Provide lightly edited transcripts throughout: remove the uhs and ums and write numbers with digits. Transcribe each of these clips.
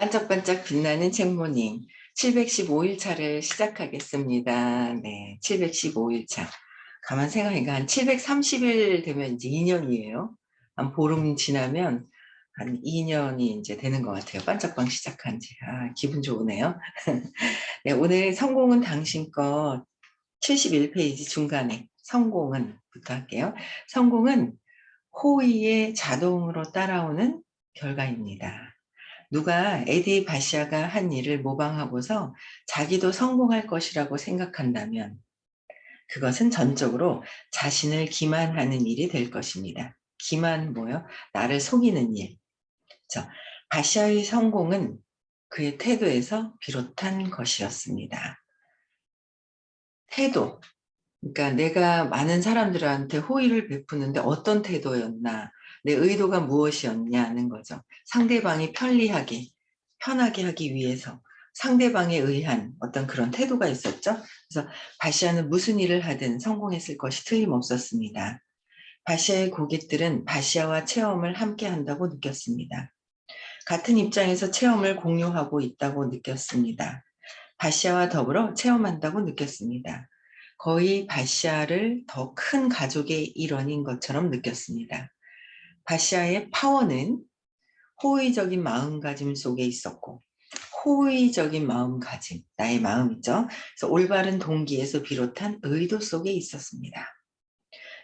반짝반짝 빛나는 책모님 715일 차를 시작하겠습니다. 네, 715일 차. 가만 생각하니까 한 730일 되면 이제 2년이에요. 한 보름 지나면 한 2년이 이제 되는 것 같아요. 반짝방 시작한 지. 아, 기분 좋으네요. 네, 오늘 성공은 당신 것 71페이지 중간에 성공은부터 할게요. 성공은 호의에 자동으로 따라오는 결과입니다. 누가 에디 바시아가 한 일을 모방하고서 자기도 성공할 것이라고 생각한다면 그것은 전적으로 자신을 기만하는 일이 될 것입니다. 기만 뭐요? 나를 속이는 일. 자, 바시아의 성공은 그의 태도에서 비롯한 것이었습니다. 태도. 그러니까 내가 많은 사람들한테 호의를 베푸는데 어떤 태도였나, 내 의도가 무엇이었냐는 거죠. 상대방이 편하게 하기 위해서 상대방에 의한 어떤 그런 태도가 있었죠. 그래서 바시아는 무슨 일을 하든 성공했을 것이 틀림없었습니다. 바시아의 고객들은 바시아와 체험을 함께 한다고 느꼈습니다. 같은 입장에서 체험을 공유하고 있다고 느꼈습니다. 바시아와 더불어 체험한다고 느꼈습니다. 거의 바시아를 더 큰 가족의 일원인 것처럼 느꼈습니다. 바시아의 파워는 호의적인 마음가짐 속에 있었고, 호의적인 마음가짐, 나의 마음이죠. 그래서 올바른 동기에서 비롯한 의도 속에 있었습니다.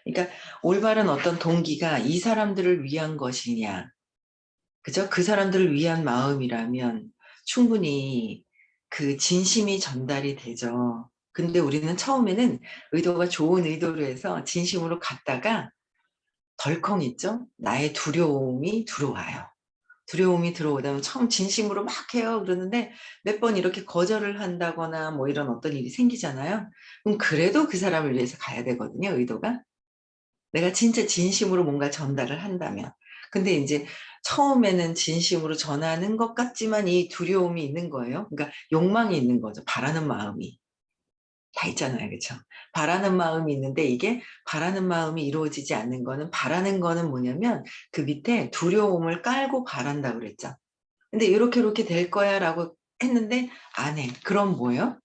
그러니까 올바른 어떤 동기가 이 사람들을 위한 것이냐, 그죠? 그 사람들을 위한 마음이라면 충분히 그 진심이 전달이 되죠. 근데 우리는 처음에는 의도가 좋은 의도로 해서 진심으로 갔다가 덜컹 있죠? 나의 두려움이 들어와요. 두려움이 들어오다면 처음 진심으로 막 해요. 그러는데 몇 번 이렇게 거절을 한다거나 뭐 이런 어떤 일이 생기잖아요. 그럼 그래도 그 사람을 위해서 가야 되거든요, 의도가. 내가 진짜 진심으로 뭔가 전달을 한다면. 근데 이제 처음에는 진심으로 전하는 것 같지만 이 두려움이 있는 거예요. 그러니까 욕망이 있는 거죠. 바라는 마음이. 다 있잖아요. 그렇죠? 바라는 마음이 있는데 이게 바라는 마음이 이루어지지 않는 거는 바라는 거는 뭐냐면 그 밑에 두려움을 깔고 바란다고 그랬죠. 근데 이렇게 될 거야 라고 했는데 안 해. 그럼 뭐예요?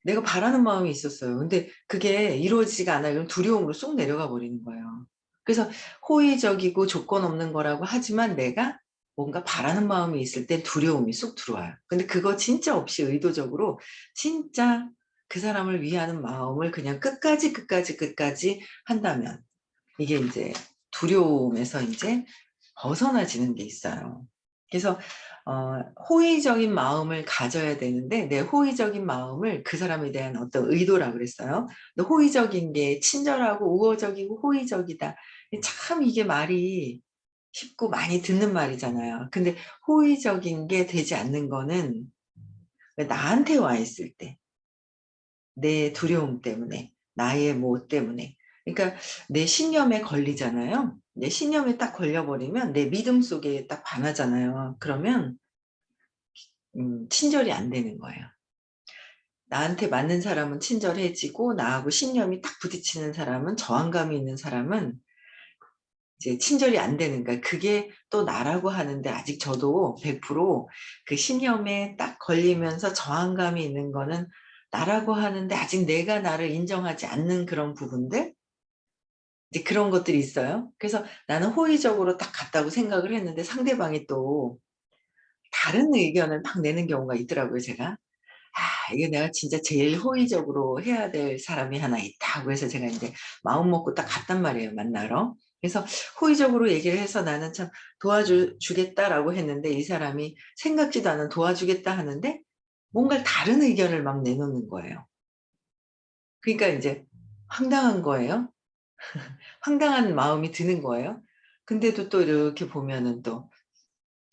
내가 바라는 마음이 있었어요. 근데 그게 이루어지지가 않아요. 그럼 두려움으로 쏙 내려가 버리는 거예요. 그래서 호의적이고 조건 없는 거라고 하지만 내가 뭔가 바라는 마음이 있을 때 두려움이 쏙 들어와요. 근데 그거 진짜 없이 의도적으로 진짜 그 사람을 위하는 마음을 그냥 끝까지 한다면 이게 이제 두려움에서 이제 벗어나지는 게 있어요. 그래서 호의적인 마음을 가져야 되는데 내 호의적인 마음을 그 사람에 대한 어떤 의도라 그랬어요. 근데 호의적인 게 친절하고 우호적이고 호의적이다. 참 이게 말이 쉽고 많이 듣는 말이잖아요. 근데 호의적인 게 되지 않는 거는 나한테 와 있을 때, 내 두려움 때문에, 나의 뭐 때문에. 그러니까 내 신념에 걸리잖아요. 내 신념에 딱 걸려버리면 내 믿음 속에 딱 반하잖아요. 그러면 친절이 안 되는 거예요. 나한테 맞는 사람은 친절해지고 나하고 신념이 딱 부딪히는 사람은 저항감이 있는 사람은 이제 친절이 안 되는 거야. 그게 또 나라고 하는데 아직 저도 100%그 신념에 딱 걸리면서 저항감이 있는 거는 나라고 하는데 아직 내가 나를 인정하지 않는 그런 부분들 이제 그런 것들이 있어요. 그래서 나는 호의적으로 딱 갔다고 생각을 했는데 상대방이 또 다른 의견을 막 내는 경우가 있더라고요, 제가. 이게 내가 진짜 제일 호의적으로 해야 될 사람이 하나 있다. 그래서 제가 이제 마음 먹고 딱 갔단 말이에요, 만나러. 그래서 호의적으로 얘기를 해서 나는 참 주겠다라고 했는데 이 사람이 생각지도 않은 도와주겠다 하는데 뭔가 다른 의견을 막 내놓는 거예요. 그러니까 이제 황당한 거예요. 황당한 마음이 드는 거예요. 근데도 또 이렇게 보면은 또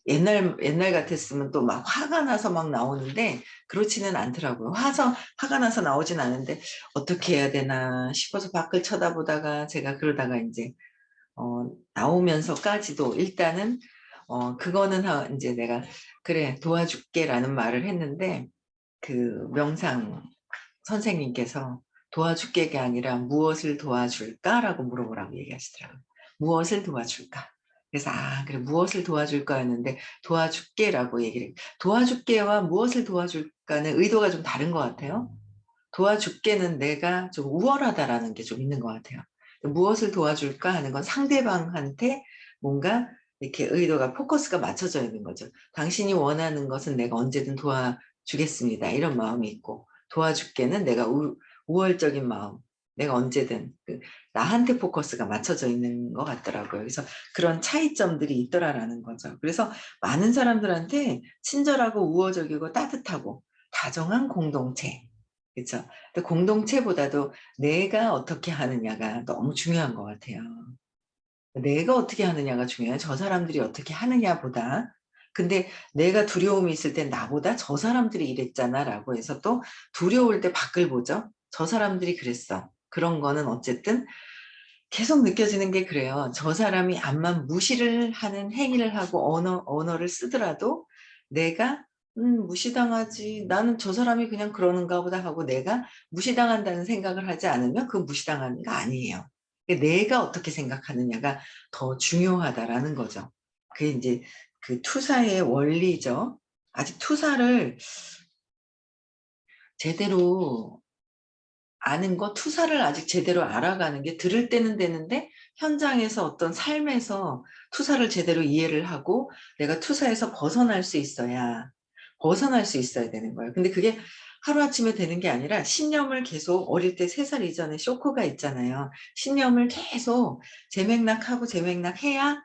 옛날 같았으면 또 막 화가 나서 막 나오는데 그렇지는 않더라고요. 화가 나서 나오진 않은데 어떻게 해야 되나 싶어서 밖을 쳐다보다가 제가 그러다가 이제 나오면서까지도 일단은 그거는 이제 내가 그래 도와줄게라는 말을 했는데 그 명상 선생님께서 도와줄게가 아니라 무엇을 도와줄까라고 물어보라고 얘기하시더라고요. 무엇을 도와줄까? 그래서 그래 무엇을 도와줄까였는데 도와줄게라고 얘기를 도와줄게와 무엇을 도와줄까는 의도가 좀 다른 것 같아요. 도와줄게는 내가 좀 우월하다라는 게 좀 있는 것 같아요. 무엇을 도와줄까 하는 건 상대방한테 뭔가 이렇게 의도가 포커스가 맞춰져 있는 거죠. 당신이 원하는 것은 내가 언제든 도와주겠습니다. 이런 마음이 있고 도와줄게는 내가 우월적인 마음, 내가 언제든 나한테 포커스가 맞춰져 있는 것 같더라고요. 그래서 그런 차이점들이 있더라라는 거죠. 그래서 많은 사람들한테 친절하고 우호적이고 따뜻하고 다정한 공동체, 그쵸. 근데 공동체보다도 내가 어떻게 하느냐가 너무 중요한 것 같아요. 내가 어떻게 하느냐가 중요해요. 저 사람들이 어떻게 하느냐보다. 근데 내가 두려움이 있을 땐 나보다 저 사람들이 이랬잖아 라고 해서 또 두려울 때 밖을 보죠. 저 사람들이 그랬어. 그런 거는 어쨌든 계속 느껴지는 게 그래요. 저 사람이 암만 무시를 하는 행위를 하고 언어를 쓰더라도 내가 무시당하지. 나는 저 사람이 그냥 그러는가 보다 하고 내가 무시당한다는 생각을 하지 않으면 그 무시당하는 거 아니에요. 내가 어떻게 생각하느냐가 더 중요하다라는 거죠. 그게 이제 그 투사의 원리죠. 아직 투사를 제대로 아는 거, 투사를 아직 제대로 알아가는 게 들을 때는 되는데 현장에서 어떤 삶에서 투사를 제대로 이해를 하고 내가 투사에서 벗어날 수 있어야 되는 거예요. 근데 그게 하루아침에 되는 게 아니라 신념을 계속 어릴 때 3살 이전에 쇼크가 있잖아요. 신념을 계속 재맥락하고 재맥락해야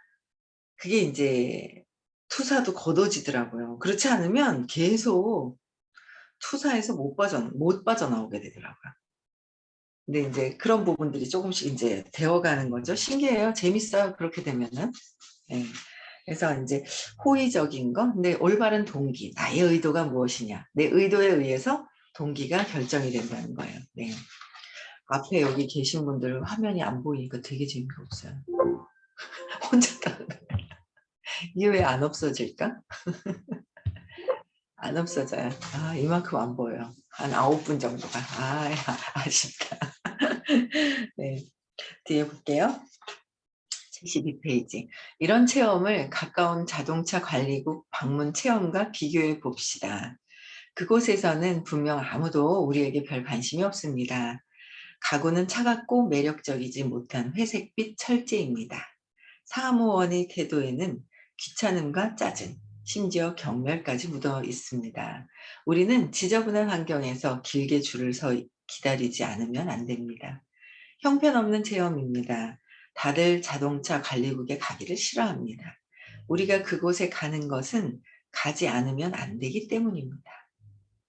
그게 이제 투사도 걷어지더라고요. 그렇지 않으면 계속 투사에서 못 빠져나오게 되더라고요. 근데 인제 그런 부분들이 쪼금씩 인제 되어가는 거죠. 신기해요. 재밌어요. 그렇게 되면은. 예. 그래서 인제 호의적인 거, 근데 올바른 동기, 나의 의도가 무엇이냐. 내 의도에 의해서 동기가 결정이 된다는 거예요. 네. 앞에 여기 계신 분들 화면이 안 보이니까 되게 재미가 없어요. 혼자 따라 이게 왜 안 없어질까? 안 없어져요. 이만큼 안 보여요. 한 9분 정도가. 아쉽다. 네. 뒤에 볼게요. 72페이지. 이런 체험을 가까운 자동차 관리국 방문 체험과 비교해 봅시다. 그곳에서는 분명 아무도 우리에게 별 관심이 없습니다. 가구는 차갑고 매력적이지 못한 회색빛 철제입니다. 사무원의 태도에는 귀찮음과 짜증, 심지어 경멸까지 묻어 있습니다. 우리는 지저분한 환경에서 길게 줄을 서 기다리지 않으면 안 됩니다. 형편없는 체험입니다. 다들 자동차 관리국에 가기를 싫어합니다. 우리가 그곳에 가는 것은 가지 않으면 안 되기 때문입니다.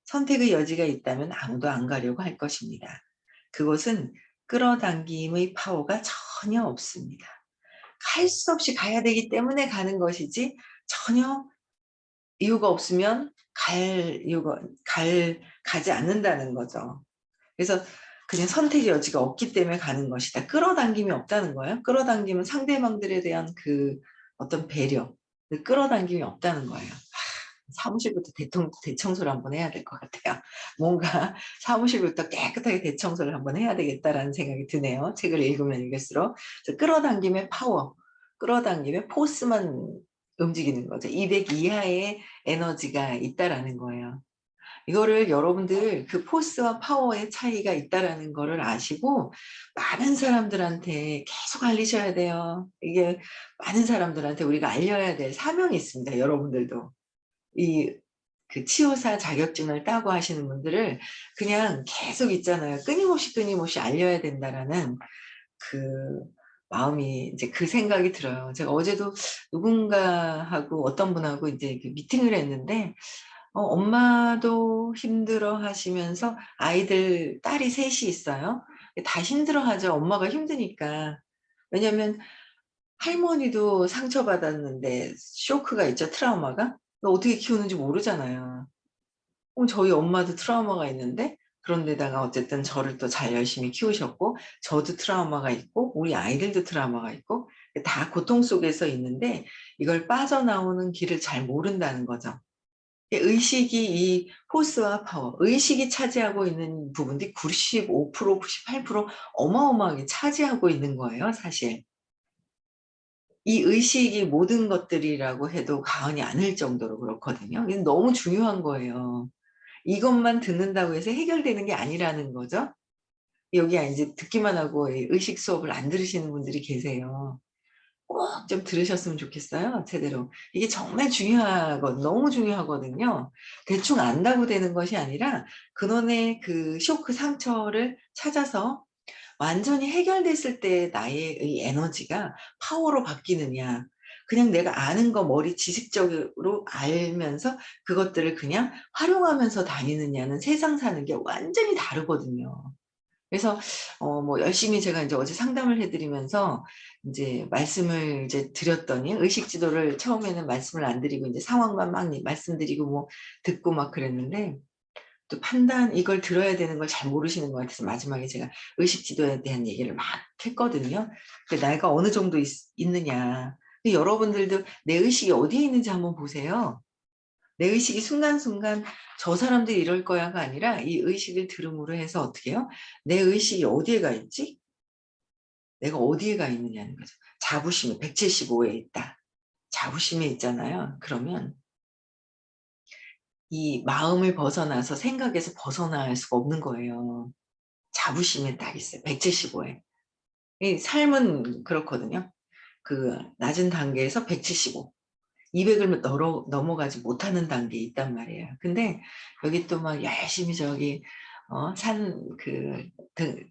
선택의 여지가 있다면 아무도 안 가려고 할 것입니다. 그곳은 끌어당김의 파워가 전혀 없습니다. 할 수 없이 가야 되기 때문에 가는 것이지 전혀 이유가 없으면 가지 않는다는 거죠. 그래서 그냥 선택의 여지가 없기 때문에 가는 것이다. 끌어당김이 없다는 거예요. 끌어당김은 상대방들에 대한 그 어떤 배려, 그 끌어당김이 없다는 거예요. 사무실부터 대청소를 한번 해야 될 것 같아요. 뭔가 사무실부터 깨끗하게 대청소를 한번 해야 되겠다라는 생각이 드네요. 책을 읽으면 읽을수록. 끌어당김의 파워, 끌어당김의 포스만 움직이는 거죠. 200 이하의 에너지가 있다라는 거예요. 이거를 여러분들 그 포스와 파워의 차이가 있다라는 거를 아시고 많은 사람들한테 계속 알리셔야 돼요. 이게 많은 사람들한테 우리가 알려야 될 사명이 있습니다. 여러분들도. 이 그 치유사 자격증을 따고 하시는 분들을 그냥 계속 있잖아요. 끊임없이 알려야 된다라는 그 마음이 이제 그 생각이 들어요. 제가 어제도 누군가하고 어떤 분하고 이제 그 미팅을 했는데 엄마도 힘들어 하시면서 아이들 딸이 셋이 있어요. 다 힘들어 하죠. 엄마가 힘드니까. 왜냐면 할머니도 상처받았는데 쇼크가 있죠. 트라우마가. 어떻게 키우는지 모르잖아요. 저희 엄마도 트라우마가 있는데 그런데다가 어쨌든 저를 또 잘 열심히 키우셨고 저도 트라우마가 있고 우리 아이들도 트라우마가 있고 다 고통 속에서 있는데 이걸 빠져나오는 길을 잘 모른다는 거죠. 의식이 이 포스와 파워, 의식이 차지하고 있는 부분들이 95%, 98% 어마어마하게 차지하고 있는 거예요, 사실. 이 의식이 모든 것들이라고 해도 과언이 아닐 정도로 그렇거든요. 이게 너무 중요한 거예요. 이것만 듣는다고 해서 해결되는 게 아니라는 거죠. 여기 이제 듣기만 하고 의식 수업을 안 들으시는 분들이 계세요. 꼭 좀 들으셨으면 좋겠어요, 제대로. 이게 정말 너무 중요하거든요. 대충 안다고 되는 것이 아니라 근원의 그 쇼크 상처를 찾아서 완전히 해결됐을 때 나의 이 에너지가 파워로 바뀌느냐, 그냥 내가 아는 거 머리 지식적으로 알면서 그것들을 그냥 활용하면서 다니느냐는 세상 사는 게 완전히 다르거든요. 그래서 뭐 열심히 제가 이제 어제 상담을 해 드리면서 인제 말씀을 이제 드렸더니 의식 지도를 처음에는 말씀을 안 드리고 인제 상황만 막 말씀드리고 뭐 듣고 막 그랬는데, 또 이걸 들어야 되는 걸 잘 모르시는 것 같아서 마지막에 제가 의식 지도에 대한 얘기를 막 했거든요. 그 내가 어느 정도 있느냐. 근데 여러분들도 내 의식이 어디에 있는지 한번 보세요. 내 의식이 순간순간 '저 사람들이 이럴 거야.'가 아니라 이 의식을 들음으로 해서 어떻게 해요? '내 의식이 어디에 가 있지? 내가 어디에 가 있느냐.'는 거죠. 자부심이 175에 있다. 자부심에 있잖아요. 그러면 이 마음을 벗어나서 생각에서 벗어날 수가 없는 거예요. 자부심에 딱 있어요. 175에. 이 삶은 그렇거든요. 그 낮은 단계에서 175. 200을 넘어가지 못하는 단계에 있단 말이에요. 근데 여기 또 막 열심히 저기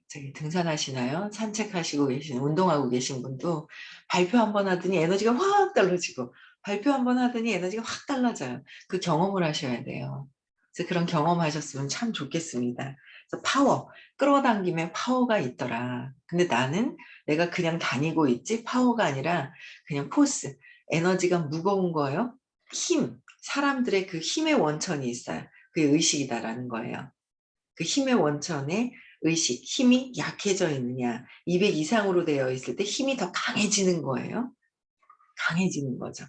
저기 등산하시나요? 산책하시고 계신 운동하고 계신 분도 발표 한번 하더니 에너지가 확 떨어지고, 발표 한번 하더니 에너지가 확 달라져요. 그 경험을 하셔야 돼요. 그래서 그런 경험하셨으면 참 좋겠습니다. 그래서 끌어당김에 파워가 있더라. 근데 나는 내가 그냥 다니고 있지 파워가 아니라 그냥 포스, 에너지가 무거운 거예요. 사람들의 그 힘의 원천이 있어요. 그게 의식이다라는 거예요. 그 힘의 원천에 힘이 약해져 있느냐, 200 이상으로 되어 있을 때 힘이 더 강해지는 거예요. 강해지는 거죠.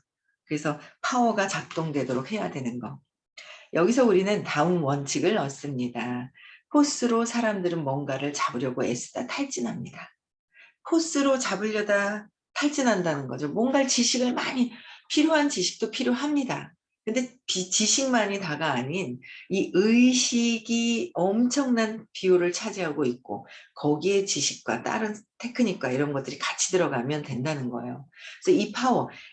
그래서 파워가 작동되도록 해야 되는 거. 여기서 우리는 다음 원칙을 얻습니다. 포스로 사람들은 뭔가를 잡으려고 애쓰다 탈진합니다. 포스로 잡으려다 탈진한다는 거죠. 뭔가 지식을 많이, 필요한 지식도 필요합니다. 근데 지식만이 다가 아닌 이 의식이 엄청난 비율을 차지하고 있고, 거기에 지식과 다른 테크닉과 이런 것들이 같이 들어가면 된다는 거예요. 그래서 이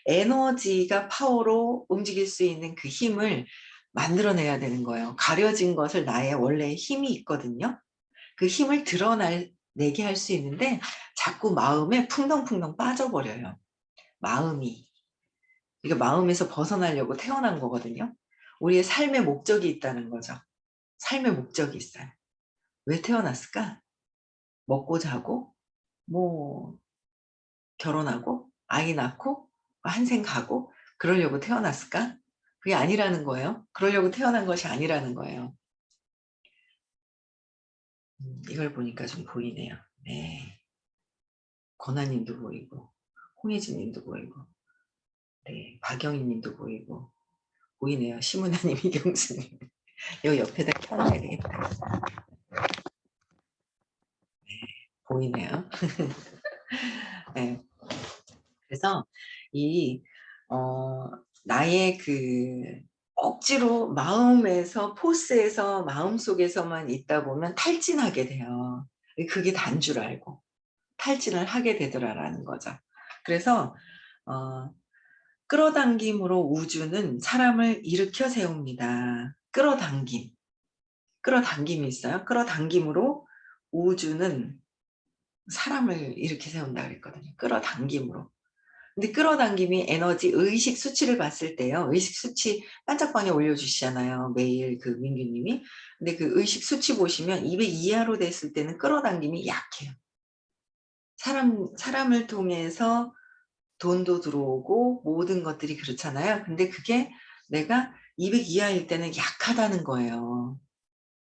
에너지가 파워로 움직일 수 있는 그 힘을 만들어내야 되는 거예요. 가려진 것을, 나의 원래의 힘이 있거든요. 그 힘을 내게 할 수 있는데 자꾸 마음에 풍덩풍덩 빠져버려요. 마음이. 이게 마음에서 벗어나려고 태어난 거거든요. 우리의 삶의 목적이 있다는 거죠. 삶의 목적이 있어요. 왜 태어났을까? 먹고 자고, 뭐 결혼하고, 아이 낳고, 한생 가고, 그러려고 태어났을까? 그게 아니라는 거예요. 그러려고 태어난 것이 아니라는 거예요. 이걸 보니까 좀 보이네요. 네. 권하님도 보이고, 홍혜진님도 보이고, 네, 박영희 님도 보이네요. 심은하님, 이경수님. 요 옆에다 켜놔야 되겠다. 보이네요. 네. 그래서 이, 나의 억지로 포스에서 마음속에서만 있다 보면 탈진하게 돼요. 그게 단 줄 알고 탈진을 하게 되더라라는 거죠. 그래서, 어, 끌어당김으로 우주는 사람을 일으켜 세웁니다. 끌어당김이 있어요. 끌어당김으로 우주는 사람을 일으켜 세운다 그랬거든요. 끌어당김으로. 근데 끌어당김이 의식 수치를 봤을 때요. 의식 수치 반짝방에 올려주시잖아요. 매일 그 민규님이. 근데 그 의식 수치 보시면 200 이하로 됐을 때는 끌어당김이 약해요. 사람을 통해서 돈도 들어오고 모든 것들이 그렇잖아요. 근데 그게 내가 200 이하일 때는 약하다는 거예요.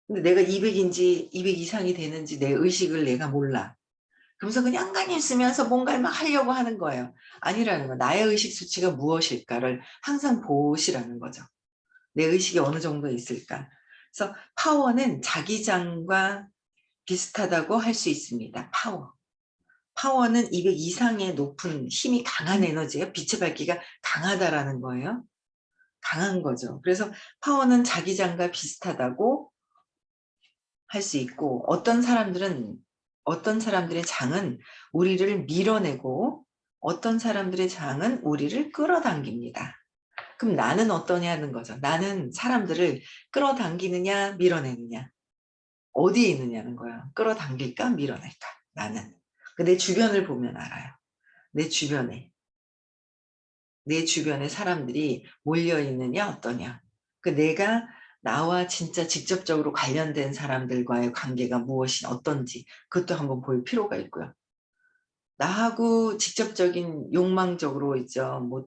근데 내가 200인지 200 이상이 되는지 내 의식을 내가 몰라. 그러면서 그냥 가만히 있으면서 뭔가를 막 하려고 하는 거예요. 아니라는 거예요. 나의 의식 수치가 무엇일까를 항상 보시라는 거죠. 내 의식이 어느 정도 있을까. 그래서 파워는 자기장과 비슷하다고 할 수 있습니다. 파워. 파워는 200 이상의 높은 힘이 강한 에너지예요. 빛의 밝기가 강하다라는 거예요. 강한 거죠. 그래서 파워는 자기장과 비슷하다고 할 수 있고, 어떤 사람들의 장은 우리를 밀어내고 어떤 사람들의 장은 우리를 끌어당깁니다. 그럼 나는 어떠냐는 거죠. 나는 사람들을 끌어당기느냐 밀어내느냐, 어디에 있느냐는 거야. 끌어당길까 밀어낼까. 나는 내 주변을 보면 알아요. 내 주변에 사람들이 몰려 있느냐 어떠냐. 내가 나와 진짜 직접적으로 관련된 사람들과의 관계가 무엇이 어떤지 그것도 한번 볼 필요가 있고요. 나하고 직접적인 욕망적으로 있죠. 뭐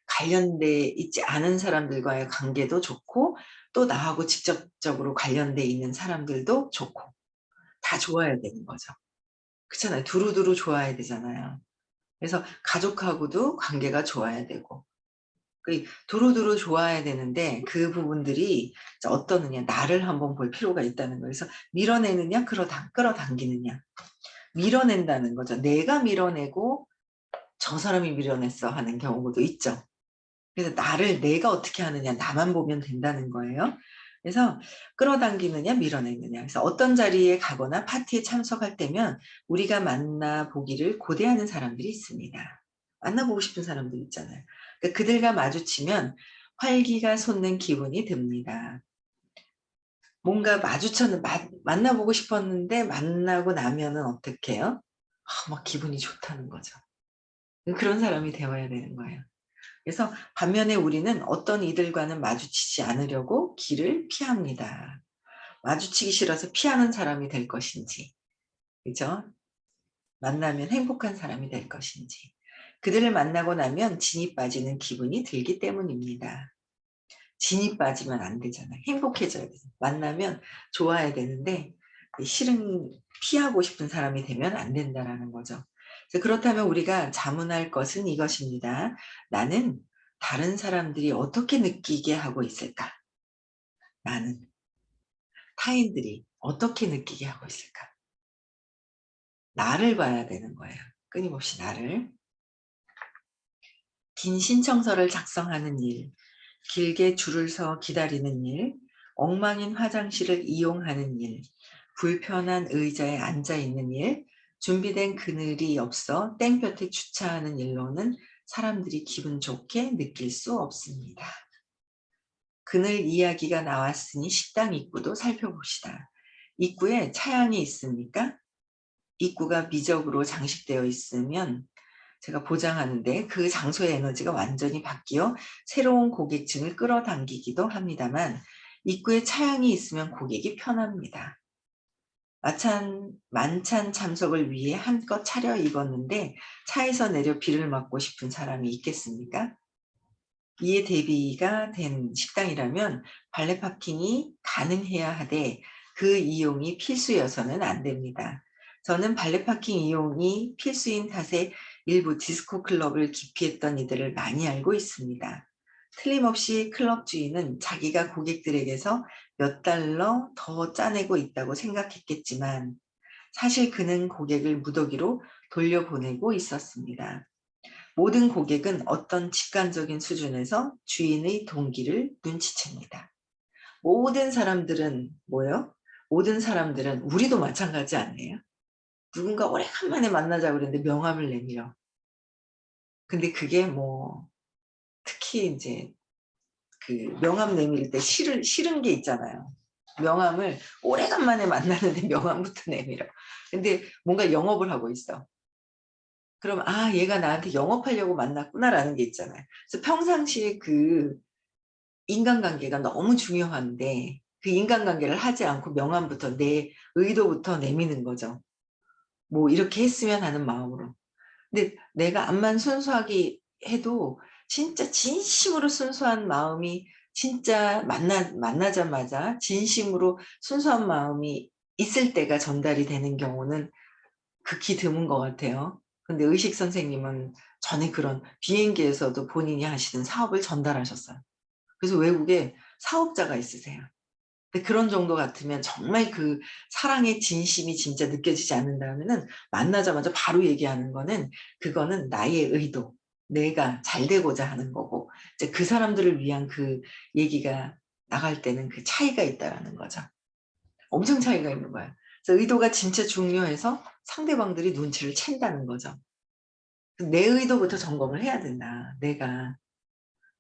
관련돼 있지 않은 사람들과의 관계도 좋고, 또 나하고 직접적으로 관련돼 있는 사람들도 좋고, 다 좋아야 되는 거죠. 그렇잖아요. 두루두루 좋아야 되잖아요. 그래서 가족하고도 관계가 좋아야 되고, 두루두루 좋아야 되는데 그 부분들이 어떠느냐, 나를 한번 볼 필요가 있다는 거예요. 그래서 밀어내느냐 끌어당기느냐. 밀어낸다는 거죠. 내가 밀어내고 저 사람이 밀어냈어 하는 경우도 있죠. 그래서 내가 어떻게 하느냐, 나만 보면 된다는 거예요. 그래서 끌어당기느냐 밀어내느냐. 그래서 어떤 자리에 가거나 파티에 참석할 때면 우리가 만나보기를 고대하는 사람들이 있습니다. 만나보고 싶은 사람들 있잖아요. 그러니까 그들과 마주치면 활기가 솟는 기분이 듭니다. 뭔가 만나보고 싶었는데 만나고 나면은 어떻게 해요? 막 기분이 좋다는 거죠. 그런 사람이 되어야 되는 거예요. 그래서 반면에 우리는 어떤 이들과는 마주치지 않으려고 길을 피합니다. 마주치기 싫어서 피하는 사람이 될 것인지, 그죠? 만나면 행복한 사람이 될 것인지, 그들을 만나고 나면 진이 빠지는 기분이 들기 때문입니다. 진이 빠지면 안 되잖아요. 행복해져야 돼요. 만나면 좋아야 되는데 피하고 싶은 사람이 되면 안 된다라는 거죠. 그렇다면 우리가 자문할 것은 이것입니다. 나는 다른 사람들이 어떻게 느끼게 하고 있을까? 나는 타인들이 어떻게 느끼게 하고 있을까? 나를 봐야 되는 거예요. 끊임없이 나를. 긴 신청서를 작성하는 일, 길게 줄을 서 기다리는 일, 엉망인 화장실을 이용하는 일, 불편한 의자에 앉아 있는 일, 준비된 그늘이 없어 땡볕에 주차하는 일로는 사람들이 기분 좋게 느낄 수 없습니다. 그늘 이야기가 나왔으니 식당 입구도 살펴봅시다. 입구에 차양이 있습니까? 입구가 미적으로 장식되어 있으면 제가 보장하는데 그 장소의 에너지가 완전히 바뀌어 새로운 고객층을 끌어당기기도 합니다만, 입구에 차양이 있으면 고객이 편합니다. 만찬 참석을 위해 한껏 차려입었는데 차에서 내려 비를 맞고 싶은 사람이 있겠습니까? 이에 대비가 된 식당이라면 발레 파킹이 가능해야 하되 그 이용이 필수여서는 안 됩니다. 저는 발레 파킹 이용이 필수인 탓에 일부 디스코 클럽을 기피했던 이들을 많이 알고 있습니다. 틀림없이 클럽 주인은 자기가 고객들에게서 몇 달러 더 짜내고 있다고 생각했겠지만 사실 그는 고객을 무더기로 돌려보내고 있었습니다. 모든 고객은 어떤 직관적인 수준에서 주인의 동기를 눈치챕니다. 모든 사람들은 뭐예요? 모든 사람들은, 우리도 마찬가지 아니에요? 누군가 오래간만에 만나자고 그랬는데 명함을 내밀어. 근데 그게 특히 이제 그 명함 내밀 때 싫은 게 있잖아요. 명함을 오래간만에 만나는데 명함부터 내밀어. 근데 뭔가 영업을 하고 있어. 그럼 얘가 나한테 영업하려고 만났구나라는 게 있잖아요. 그래서 평상시에 그 인간관계가 너무 중요한데 그 인간관계를 하지 않고 명함부터 내 의도부터 내미는 거죠. 이렇게 했으면 하는 마음으로. 근데 내가 암만 순수하게 해도 진짜 진심으로 순수한 마음이, 진짜 만나자마자 진심으로 순수한 마음이 있을 때가 전달이 되는 경우는 극히 드문 것 같아요. 근데 의식 선생님은 전에 그런 비행기에서도 본인이 하시는 사업을 전달하셨어요. 그래서 외국에 사업자가 있으세요. 근데 그런 정도 같으면 정말 그 사랑의 진심이 진짜 느껴지지 않는다면은 만나자마자 바로 얘기하는 거는 그거는 나의 의도, 내가 잘 되고자 하는 거고 이제 그 사람들을 위한 그 얘기가 나갈 때는 그 차이가 있다라는 거죠. 엄청 차이가 있는 거야. 그래서 의도가 진짜 중요해서 상대방들이 눈치를 챈다는 거죠. 내 의도부터 점검을 해야 된다. 내가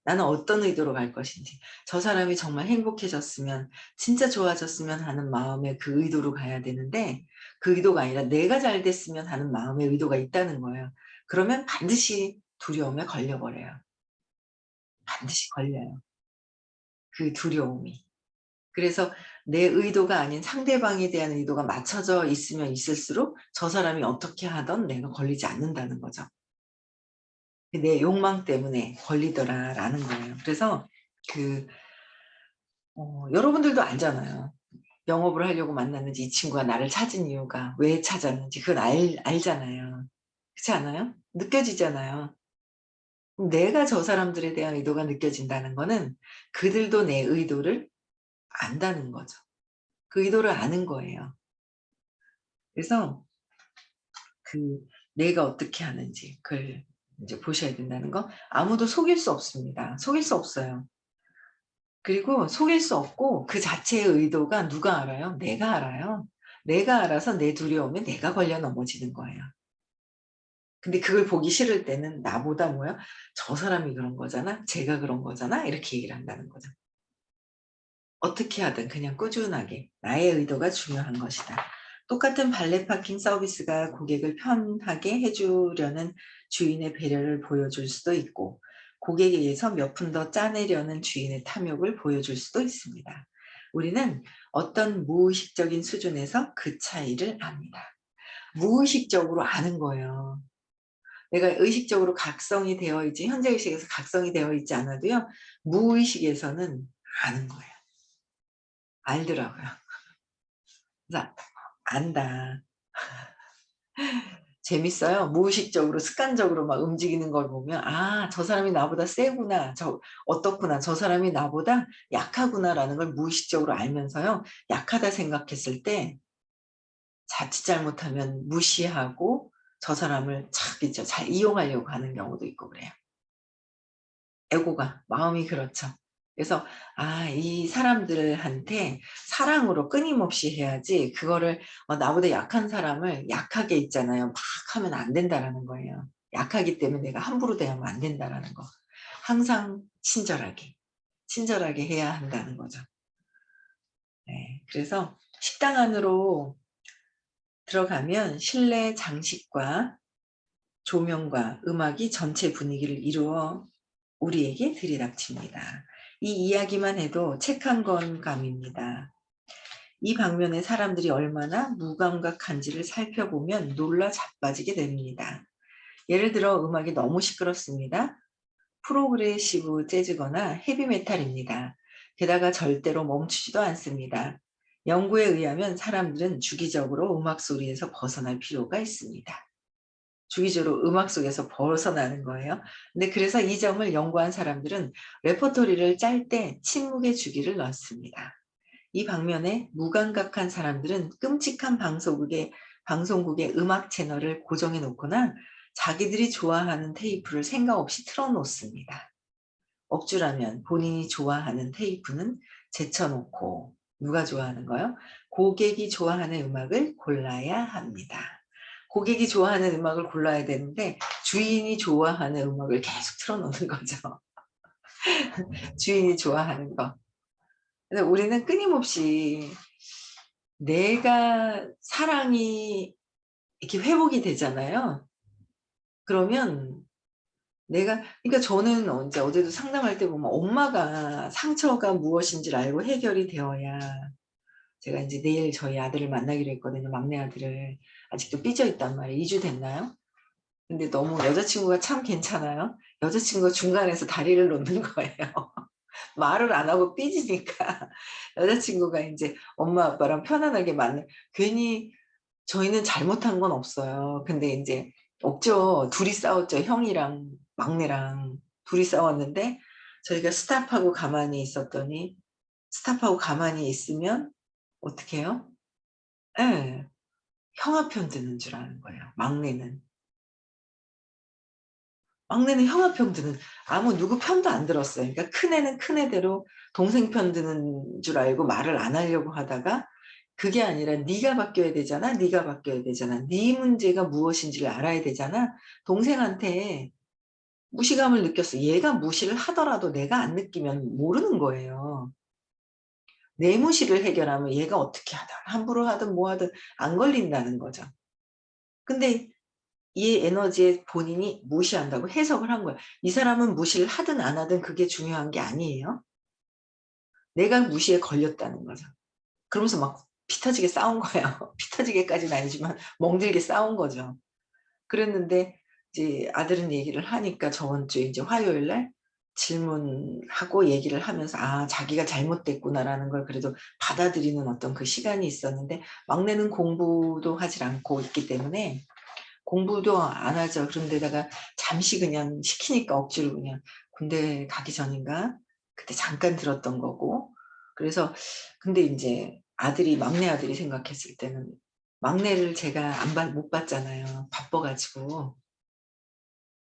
나는 어떤 의도로 갈 것인지 저 사람이 정말 행복해졌으면 진짜 좋아졌으면 하는 마음의 그 의도로 가야 되는데 그 의도가 아니라 내가 잘 됐으면 하는 마음의 의도가 있다는 거예요. 그러면 반드시 두려움에 걸려버려요. 반드시 걸려요. 그 두려움이. 그래서 내 의도가 아닌 상대방에 대한 의도가 맞춰져 있으면 있을수록 저 사람이 어떻게 하든 내가 걸리지 않는다는 거죠. 내 욕망 때문에 걸리더라라는 거예요. 그래서 그 여러분들도 알잖아요. 영업을 하려고 만났는지 이 친구가 나를 찾은 이유가 왜 찾았는지 그건 알잖아요. 그렇지 않아요? 느껴지잖아요. 그럼 내가 저 사람들에 대한 의도가 느껴진다는 거는 그들도 내 의도를 안다는 거죠. 그 의도를 아는 거예요. 그래서 그 내가 어떻게 하는지 그걸 인제 보셔야 된다는 거. 아무도 속일 수 없습니다. 속일 수 없어요. 그리고 속일 수 없고 그 자체의 의도가 누가 알아요? 내가 알아요. 내가 알아서 내 두려움에 내가 걸려 넘어지는 거예요. 근데 그걸 보기 싫을 때는 나보다 뭐야? '저 사람이 그런 거잖아. 쟤가 그런 거잖아.' 이렇게 얘기를 한다는 거죠. 어떻게 하든 그냥 꾸준하게 나의 의도가 중요한 것이다. 똑같은 발렛 파킹 서비스가 고객을 편하게 해 주려는 주인의 배려를 보여줄 수도 있고 고객에 의해서 몇 푼 더 짜내려는 주인의 탐욕을 보여줄 수도 있습니다. 우리는 어떤 무의식적인 수준에서 그 차이를 압니다. 무의식적으로 아는 거예요. 내가 의식적으로 각성이 되어 있지 현재 의식에서 각성이 되어 있지 않아도요. 무의식에서는 아는 거예요. 알더라고요. 그래서 안다. 재밌어요. 무의식적으로 습관적으로 막 움직이는 걸 보면 '아 저 사람이 나보다 세구나. 저 어떻구나. 저 사람이 나보다 약하구나.'라는 걸 무의식적으로 알면서요. 약하다 생각했을 때 자칫 잘못하면 무시하고 저 사람을 착 있죠. 잘 이용하려고 하는 경우도 있고 그래요. 에고가 마음이 그렇죠. 그래서 이 사람들한테 사랑으로 끊임없이 해야지 그거를 나보다 약한 사람을 약하게 있잖아요. 막 하면 안 된다라는 거예요. 약하기 때문에 내가 함부로 대하면 안 된다라는 거. 항상 친절하게, 친절하게 해야 한다는 거죠. 네. 그래서 식당 안으로 들어가면 실내 장식과 조명과 음악이 전체 분위기를 이루어 우리에게 들이닥칩니다. 이 이야기만 해도 책 한 권 감입니다. 이 방면에 사람들이 얼마나 무감각한지를 살펴보면 놀라 자빠지게 됩니다. 예를 들어 음악이 너무 시끄럽습니다. 프로그레시브 재즈거나 헤비메탈입니다. 게다가 절대로 멈추지도 않습니다. 연구에 의하면 사람들은 주기적으로 음악 소리에서 벗어날 필요가 있습니다. 주기적으로 음악 속에서 벗어나는 거예요. 근데 그래서 이 점을 연구한 사람들은 레퍼토리를 짤 때 침묵의 주기를 넣습니다. 이 방면에 무감각한 사람들은 끔찍한 방송국의 음악 채널을 고정해 놓거나 자기들이 좋아하는 테이프를 생각 없이 틀어 놓습니다. 억주라면 본인이 좋아하는 테이프는 제쳐 놓고 누가 좋아하는 거요? 고객이 좋아하는 음악을 골라야 합니다. 고객이 좋아하는 음악을 골라야 되는데 주인이 좋아하는 음악을 계속 틀어 놓는 거죠. 주인이 좋아하는 거. 그래서 우리는 끊임없이 내가 사랑이 이렇게 회복이 되잖아요. 그러면 내가 그러니까 저는 어제도 상담할 때 보면 엄마가 상처가 무엇인지를 알고 해결이 되어야 제가 인제 내일 저희 아들을 만나기로 했거든요, 막내 아들을. 아직도 삐져 있단 말이에요. 2주 됐나요? 근데 너무 여자친구가 참 괜찮아요. 여자친구가 중간에서 다리를 놓는 거예요. 말을 안 하고 삐지니까 여자친구가 인제 엄마 아빠랑 편안하게 괜히 저희는 잘못한 건 없어요. 근데 인제 없죠. 둘이 싸웠죠. 형이랑 막내랑 둘이 싸웠는데 저희가 스탑하고 가만히 있었더니 스탑하고 가만히 있으면 어떻게 해요? 예. 형아 편 드는 줄 아는 거예요, 막내는. 막내는 형아 편 드는, 아무 누구 편도 안 들었어요. 그러니까 큰애는 큰애대로 동생 편 드는 줄 알고 말을 안 하려고 하다가, 그게 아니라 "네가 바뀌어야 되잖아. 네가 바뀌어야 되잖아. 네 문제가 무엇인지를 알아야 되잖아." 동생한테 무시감을 느꼈어. 얘가 무시를 하더라도 내가 안 느끼면 모르는 거예요. 내 무시를 해결하면 얘가 어떻게 하든 함부로 하든 뭐 하든 안 걸린다는 거죠. 근데 이 에너지에 본인이 무시한다고 해석을 한 거야. 이 사람은 무시를 하든 안 하든 그게 중요한 게 아니에요. 내가 무시에 걸렸다는 거죠. 그러면서 막 피 터지게 싸운 거예요. 피 터지게까지는 아니지만 멍들게 싸운 거죠. 그랬는데 이제 아들은 얘기를 하니까 저번 주에 이제 화요일 날 질문하고 얘기를 하면서 '아 자기가 잘못됐구나.'라는 걸 그래도 받아들이는 어떤 그 시간이 있었는데, 막내는 공부도 하질 않고 있기 때문에 공부도 안 하죠. 그런 데다가 잠시 그냥 시키니까 억지로 그냥 군대 가기 전인가 그때 잠깐 들었던 거고. 그래서 근데 인제 아들이, 막내 아들이 생각했을 때는, 막내를 제가 안 봤 못 봤잖아요, 바빠 가지고.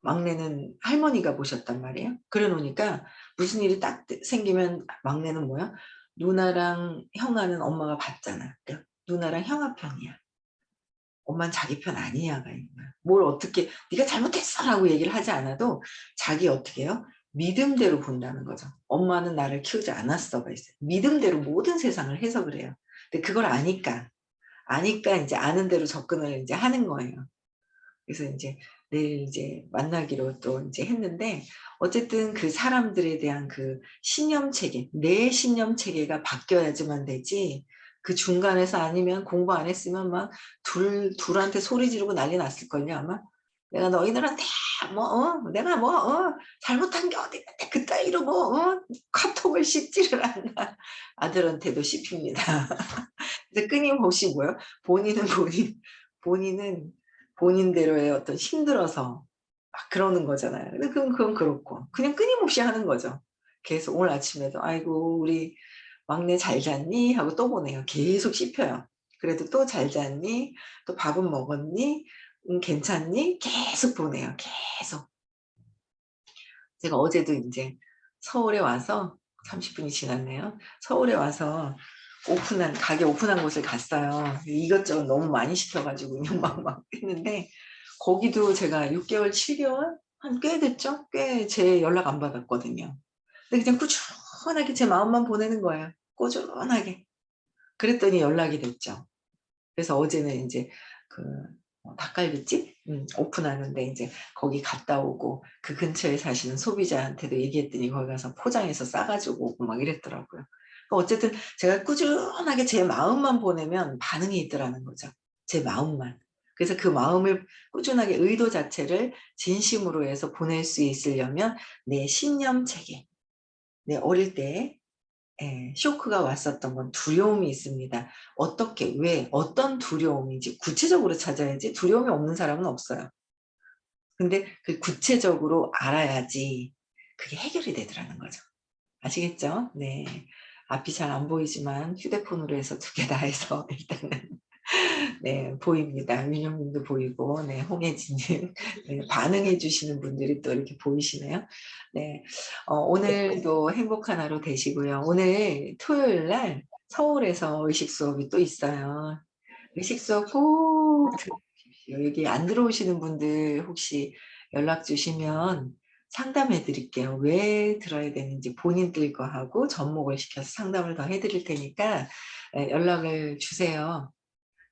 막내는 할머니가 모셨단 말이에요. 그래 놓으니까 무슨 일이 딱 생기면 막내는 뭐야? 누나랑 형아는 엄마가 봤잖아. 그러니까 누나랑 형아 편이야. 엄마는 자기 편 아니야가 있는 거야. 뭘 어떻게 "네가 잘못했어."라고 얘기를 하지 않아도 자기 어떻게 해요? 믿음대로 본다는 거죠. "엄마는 나를 키우지 않았어."가 있어요. 믿음대로 모든 세상을 해석을 해요. 근데 그걸 아니까 인제 아는 대로 접근을 인제 하는 거예요. 그래서 인제 내일 이제 만나기로 또 인제 했는데, 어쨌든 그 사람들에 대한 그 신념 체계, 내 신념 체계가 바뀌어야지만 되지, 그 중간에서 아니면 공부 안 했으면 막 둘한테 소리 지르고 난리 났을걸요 아마. "내가 너희들한테 뭐 내가 뭐 잘못한 게 어디 있는데 그따위로 뭐 카톡을 씹지를 않나." 아들한테도 씹힙니다. 그래서 끊임없이 뭐요? 본인은 본인은 본인대로의 어떤 힘들어서 막 그러는 거잖아요. 근데 그건 그렇고 그냥 끊임없이 하는 거죠. 계속 오늘 아침에도 "아이고 우리 막내 잘 잤니?" 하고 또 보내요. 계속 씹혀요. 그래도 "또 잘 잤니? 또 밥은 먹었니? 괜찮니?" 계속 보내요, 계속. 제가 어제도 인제 서울에 와서 30 분이 지났네요. 서울에 와서 가게 오픈한 곳을 갔어요. 이것저것 너무 많이 시켜 가지고 그냥 막 했는데, 거기도 제가 6 개월, 7 개월 한 꽤 됐죠? 꽤 제 연락 안 받았거든요. 근데 그냥 꾸준하게 제 마음만 보내는 거예요, 꾸준하게. 그랬더니 연락이 됐죠. 그래서 어제는 인제 그 닭갈비집 오픈하는데 인제 거기 갔다 오고, 그 근처에 사시는 소비자한테도 얘기했더니 거기 가서 포장해서 싸 가지고 오고 막 이랬더라고요. 어쨌든 제가 꾸준하게 제 마음만 보내면 반응이 있더라는 거죠, 제 마음만. 그래서 그 마음을 꾸준하게, 의도 자체를 진심으로 해서 보낼 수 있으려면 내 신념 체계, 내 어릴 때 쇼크가 왔었던 건 두려움이 있습니다. 어떻게, 왜, 어떤 두려움인지 구체적으로 찾아야지, 두려움이 없는 사람은 없어요. 근데 그 구체적으로 알아야지 그게 해결이 되더라는 거죠. 아시겠죠? 네. 앞이 잘 안 보이지만 휴대폰으로 해서 두 개 다 해서 일단은 네 보입니다. 민영 님도 보이고, 네 홍혜진 님 네 반응해 주시는 분들이 또 이렇게 보이시네요. 네. 오늘도 행복한 하루 되시고요. 오늘 토요일 날 서울에서 의식 수업이 또 있어요. 의식 수업 꼭 들어주십시오. 여기 안 들어오시는 분들 혹시 연락 주시면 상담해 드릴게요. 왜 들어야 되는지 본인들 거 하고 접목을 시켜서 상담을 더 해 드릴 테니까 연락을 주세요.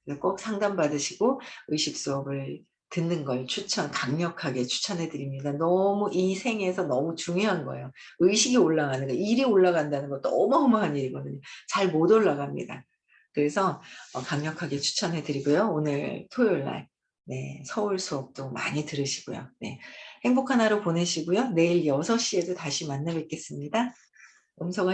그래서 꼭 상담 받으시고 의식 수업을 듣는 걸 강력하게 추천해 드립니다. 너무 이 생에서 너무 중요한 거예요. 의식이 올라가는 거, 일이 올라간다는 것도 어마어마한 일이거든요. 잘 못 올라갑니다. 그래서 강력하게 추천해 드리고요. 오늘 토요일 날 네 서울 수업도 많이 들으시고요. 네 행복한 하루 보내시고요. 내일 6 시에도 다시 만나 뵙겠습니다. 음소거